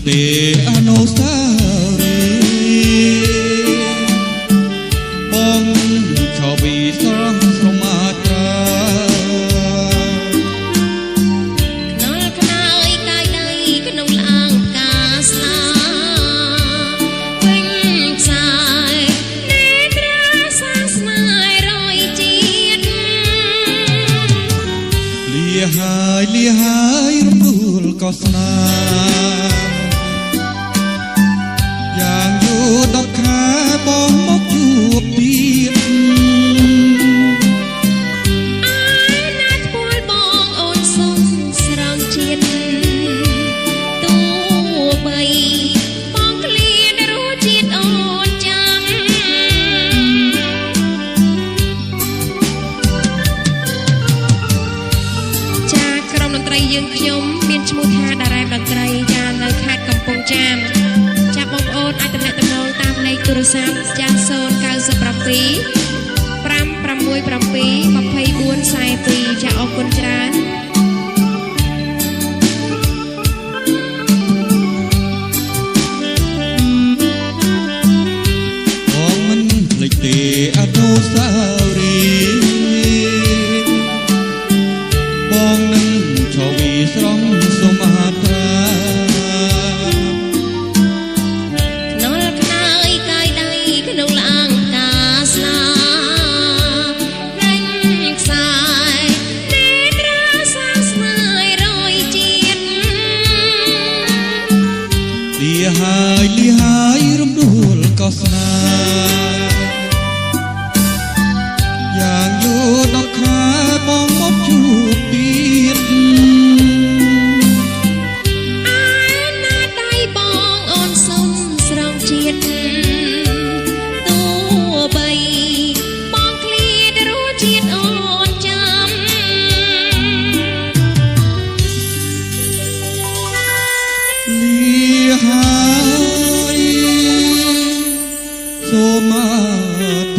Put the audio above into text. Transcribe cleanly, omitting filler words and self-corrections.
ទេអនុស្សាវរីយ៍បងឈរពីស្រស់ស្រមាត្រាខ្នល់ខ្នើយកាយដីក្នុងឡាងផ្កាស្នាវិញផ្សាយនេត្រាសាស្នារយជាតិលាហើយរំដួលក៏ស្នាយ៉ាងយូរ10ខែបងមកជួបទៀតអាយណាស់ពលបងអូនសុំស្រងជាតិទោះបីបងឃ្លានរសជាតិអូនចាំចាក្រុមតន្ត្រីយើងខ្ញុំមានឈ្មោះថាតារ៉ែមតន្ត្រីចានៅខេត្តកំពង់ចាមចាបងប្អូនអាចទំនាក់ទំនងតាមលេខទូរស័ព្ទចា097 567 2442ចាអរគុណច្រើនបងមិនភ្លេចទេអនុស្សាវរីយ៍បងនឹងឈរពីស្រស់សុមាត្រាខ្នល់ខ្នើយកាយដីក្នុងឡាងផ្កាស្នាវិញខ្សាយនេត្រាសាស្នារយជាតិលាហើយរំដួលក៏ស្នាយ៉ាងយូរ10ខែបងមកជួបទៀតអាយណាដៃបងអូនសុំស្រងជាតិទោះបីបងឃ្លានរសជាតិអូនចាំលាហើយសូមអ